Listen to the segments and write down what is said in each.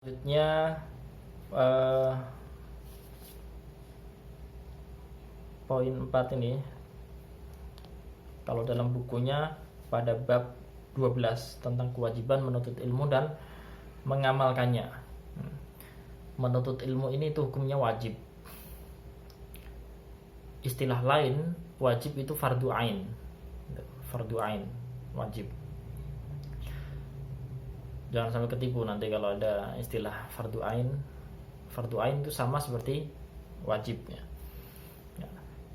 Selanjutnya eh, poin 4 ini, kalau dalam bukunya pada bab 12 tentang kewajiban menuntut ilmu dan mengamalkannya. Menuntut ilmu ini itu hukumnya wajib. Istilah lain, wajib itu fardu ain. Fardu ain, wajib. Jangan sampai ketipu nanti kalau ada istilah fardu ain. Fardu ain itu sama seperti wajib ya.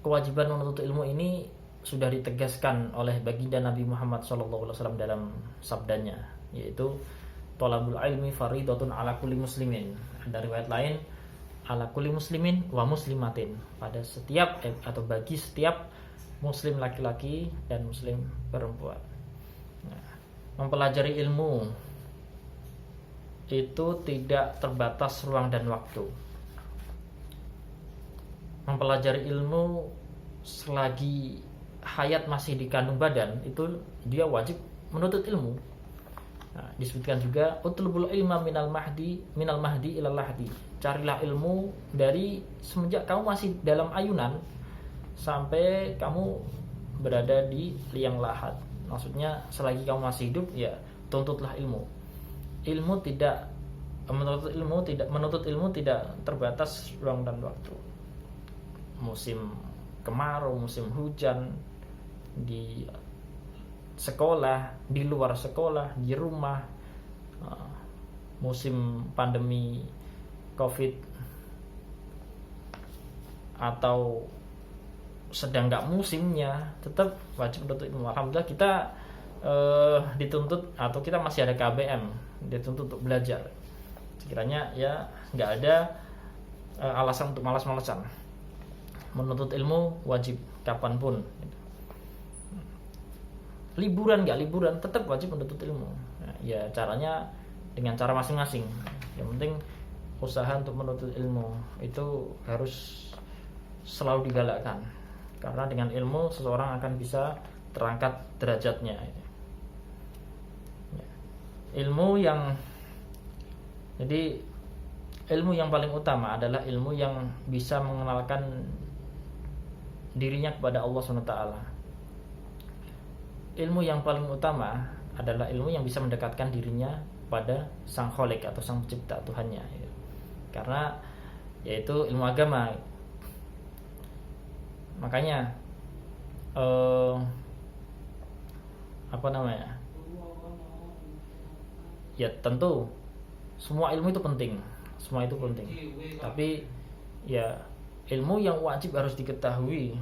Kewajiban menuntut ilmu ini sudah ditegaskan oleh baginda Nabi Muhammad SAW dalam sabdanya, yaitu thalabul ilmi faridatun ala kulli muslimin. Ada riwayat lain ala kulli muslimin wa muslimatin, pada setiap atau bagi setiap muslim laki-laki dan muslim perempuan. Mempelajari ilmu itu tidak terbatas ruang dan waktu. Mempelajari ilmu selagi hayat masih di kandung badan, itu dia wajib menuntut ilmu. Disebutkan juga utlubul ilma minal mahdi ilal lahdi. Carilah ilmu dari semenjak kamu masih dalam ayunan sampai kamu berada di liang lahat. Maksudnya selagi kamu masih hidup, ya tuntutlah ilmu. Menuntut ilmu tidak terbatas ruang dan waktu. Musim kemarau, musim hujan, di sekolah, di luar sekolah, di rumah, musim pandemi COVID, atau sedang nggak musimnya, tetap wajib menuntut ilmu. Alhamdulillah kita dituntut, atau kita masih ada KBM, dituntut untuk belajar. Sekiranya ya nggak ada alasan untuk malas-malasan. Menuntut ilmu wajib kapanpun. Liburan nggak liburan, tetap wajib menuntut ilmu. Ya caranya dengan cara masing-masing. Yang penting usaha untuk menuntut ilmu itu harus selalu digalakkan, karena dengan ilmu seseorang akan bisa terangkat derajatnya. Ilmu yang paling utama adalah ilmu yang bisa mengenalkan dirinya kepada Allah SWT. Ilmu yang paling utama adalah ilmu yang bisa mendekatkan dirinya pada Sang Khalik atau Sang Pencipta, Tuhannya. Karena yaitu ilmu agama. Makanya ya tentu semua ilmu itu penting, tapi ya ilmu yang wajib harus diketahui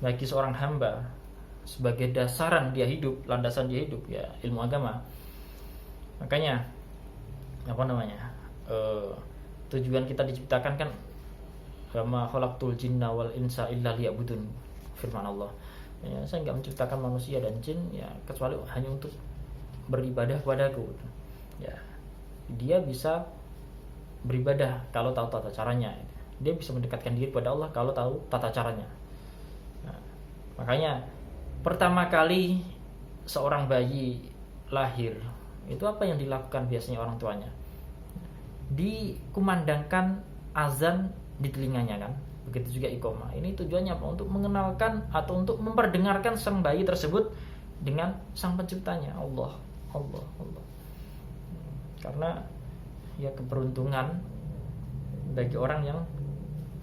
bagi seorang hamba sebagai landasan dia hidup, ya ilmu agama. Makanya tujuan kita diciptakan kan, wa khalaqtul jinna wal insa illa liya'budun, firman Allah. Ya, saya enggak menciptakan manusia dan jin ya kecuali hanya untuk beribadah kepadaku. Ya, dia bisa beribadah kalau tahu tata caranya. Dia bisa mendekatkan diri kepada Allah kalau tahu tata caranya. Makanya pertama kali seorang bayi lahir, itu apa yang dilakukan biasanya orang tuanya? Dikumandangkan azan di telinganya kan. Begitu juga iqamah. Ini tujuannya apa? Untuk mengenalkan atau untuk memperdengarkan sang bayi tersebut dengan sang penciptanya, Allah. Karena ya keberuntungan bagi orang yang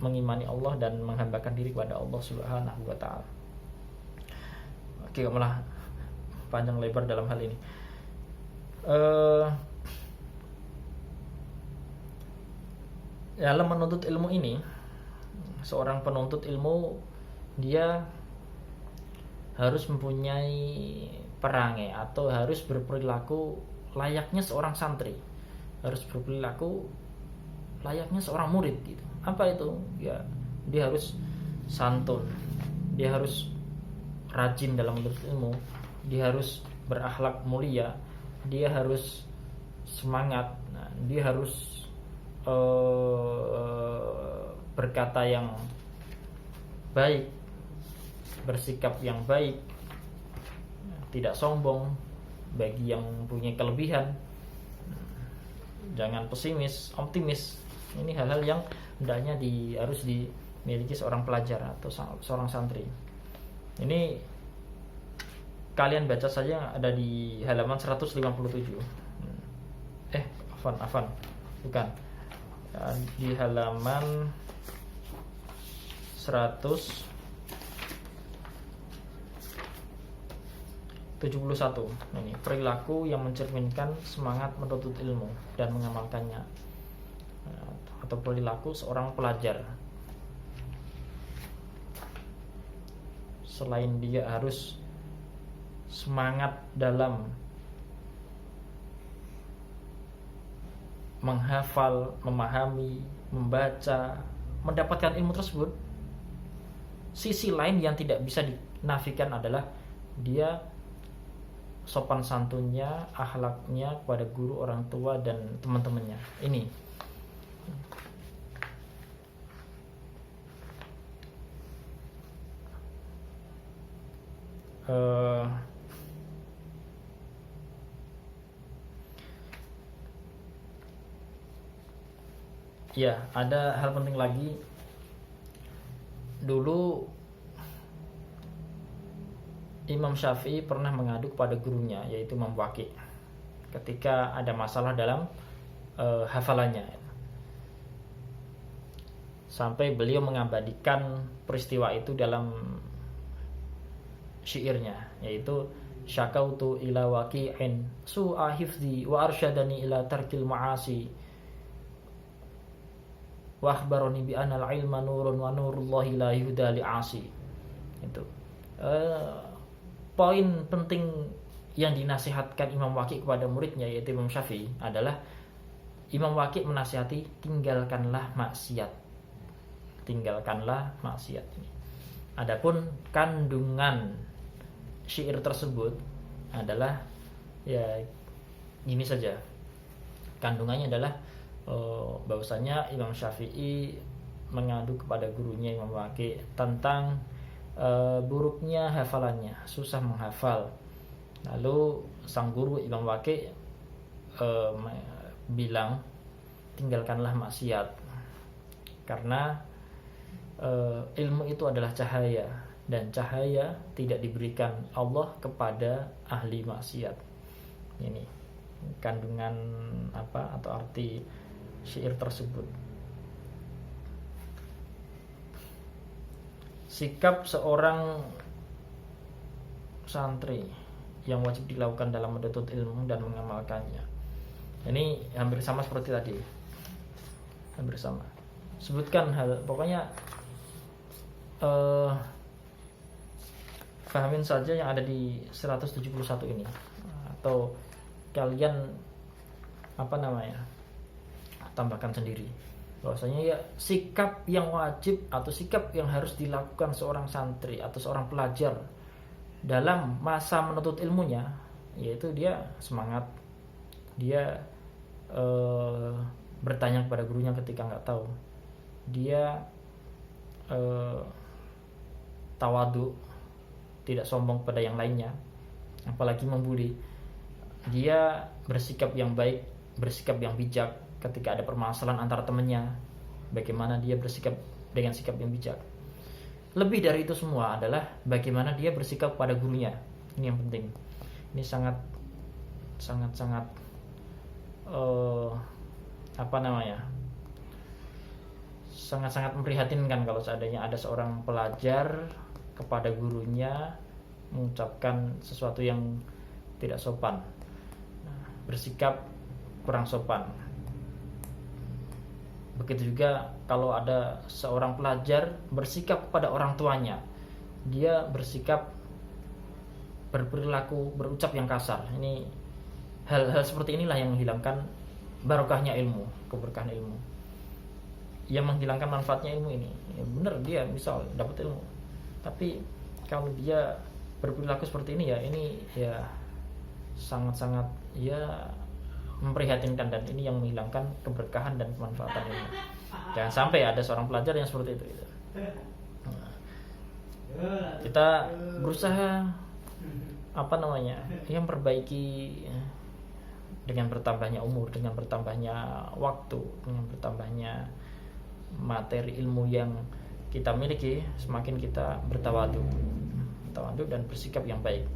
mengimani Allah dan menghambakan diri kepada Allah Subhanahu wa taala. Oke, malah panjang lebar dalam hal ini. Dalam menuntut ilmu ini, seorang penuntut ilmu dia harus mempunyai perangai atau harus berperilaku layaknya seorang santri, harus berperilaku layaknya seorang murid gitu. Apa itu? Ya, dia harus santun, dia harus rajin dalam menuntut ilmu, dia harus berakhlak mulia, dia harus semangat, dia harus berkata yang baik, bersikap yang baik, tidak sombong bagi yang punya kelebihan, jangan pesimis, optimis. Ini hal-hal yang hendaknya harus dimiliki seorang pelajar atau seorang santri. Ini kalian baca saja, ada di halaman 157. Afan, bukan. Di halaman 171. Ini perilaku yang mencerminkan semangat menuntut ilmu dan mengamalkannya, atau perilaku seorang pelajar. Selain dia harus semangat dalam menghafal, memahami, membaca, mendapatkan ilmu tersebut, sisi lain yang tidak bisa dinafikan adalah dia sopan santunnya, akhlaknya kepada guru, orang tua, dan teman-temannya. Ini ya, ada hal penting lagi. Dulu Imam Syafi'i pernah mengadu kepada gurunya, yaitu Imam Waqi', ketika ada masalah dalam hafalannya, sampai beliau mengabadikan peristiwa itu dalam syairnya, yaitu syakautu ila waqi'in su'a hifzi wa arsyadani ila tarkil ma'asi wa akhbarani bi anal ilma nurun wa nurullahi la yuhda li'asi. Itu poin penting yang dinasihatkan Imam Waqi' kepada muridnya, yaitu Imam Syafi'i, adalah Imam Waqi' menasihati tinggalkanlah maksiat. Tinggalkanlah maksiat ini. Adapun kandungan syair tersebut adalah ya gini saja. Kandungannya adalah bahwasanya Imam Syafi'i mengadu kepada gurunya Imam Waqi' tentang buruknya hafalannya, susah menghafal. Lalu sang guru Imam Waqi' bilang, tinggalkanlah maksiat, karena ilmu itu adalah cahaya, dan cahaya tidak diberikan Allah kepada ahli maksiat. Ini kandungan apa atau arti syair tersebut. Sikap seorang santri yang wajib dilakukan dalam menuntut ilmu dan mengamalkannya. Ini hampir sama seperti tadi. Hampir sama. Sebutkan hal, pokoknya fahamin saja yang ada di 171 ini, atau kalian tambahkan sendiri, bahwasanya ya sikap yang wajib atau sikap yang harus dilakukan seorang santri atau seorang pelajar dalam masa menuntut ilmunya, yaitu dia semangat, dia bertanya kepada gurunya ketika nggak tahu, dia tawadu, tidak sombong pada yang lainnya, apalagi membuli. Dia bersikap yang baik, bersikap yang bijak ketika ada permasalahan antara temannya, bagaimana dia bersikap dengan sikap yang bijak. Lebih dari itu semua adalah bagaimana dia bersikap pada gurunya. Ini yang penting. Ini sangat sangat memprihatinkan kalau seandainya ada seorang pelajar kepada gurunya mengucapkan sesuatu yang tidak sopan, bersikap kurang sopan. Begitu juga kalau ada seorang pelajar bersikap kepada orang tuanya, dia bersikap, berperilaku, berucap yang kasar. Ini hal-hal seperti inilah yang menghilangkan barokahnya ilmu, keberkahan ilmu, yang menghilangkan manfaatnya ilmu ini. Ya benar, dia misal dapat ilmu, tapi kalau dia berperilaku seperti ini, ya ini ya sangat-sangat ya memprihatinkan, dan ini yang menghilangkan keberkahan dan kemanfaatan ilmu. Jangan sampai ada seorang pelajar yang seperti itu. Nah, kita berusaha yang memperbaiki dengan bertambahnya umur, dengan bertambahnya waktu, dengan bertambahnya materi ilmu yang kita miliki, semakin kita bertawadhu dan bersikap yang baik.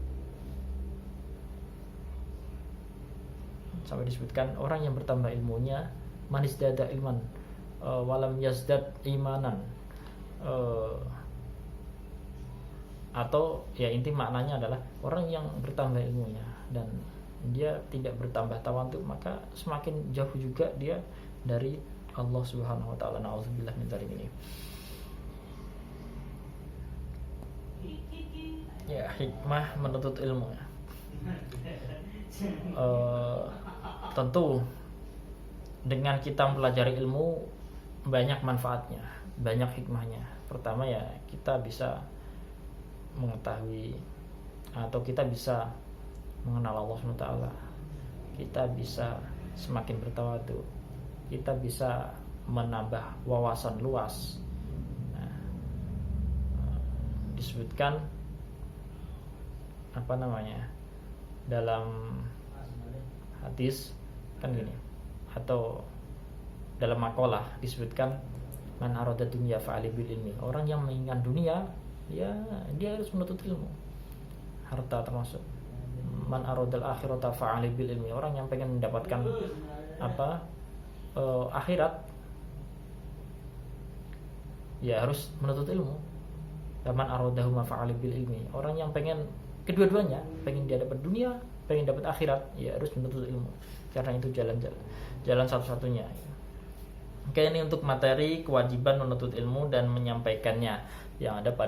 Sampai disebutkan orang yang bertambah ilmunya, manis dada ilman walam yazdad imanan, atau ya inti maknanya adalah orang yang bertambah ilmunya dan dia tidak bertambah tawadhu, maka semakin jauh juga dia dari Allah Subhanahu wa taala. Nauzubillah min dzalik ini. Ya, hikmah menuntut ilmu. Tentu dengan kita mempelajari ilmu banyak manfaatnya, banyak hikmahnya. Pertama ya kita bisa mengetahui atau kita bisa mengenal Allah SWT, kita bisa semakin bertawadhu, kita bisa menambah wawasan luas. Nah, disebutkan dalam hadis kan gini, atau dalam makalah disebutkan man arada dunya fa'ali bil ilmi, orang yang menginginkan dunia ya dia harus menuntut ilmu, harta termasuk. Man aradal akhirata fa'ali bil ilmi, orang yang pengen mendapatkan akhirat ya harus menuntut ilmu. Man aradahu ma fa'ali bil ilmi, orang yang pengen kedua-duanya, pengen dia dapat dunia, pengen dapat akhirat, ya harus menuntut ilmu, karena itu jalan satu-satunya. Oke, ini untuk materi kewajiban menuntut ilmu dan menyampaikannya yang ada pada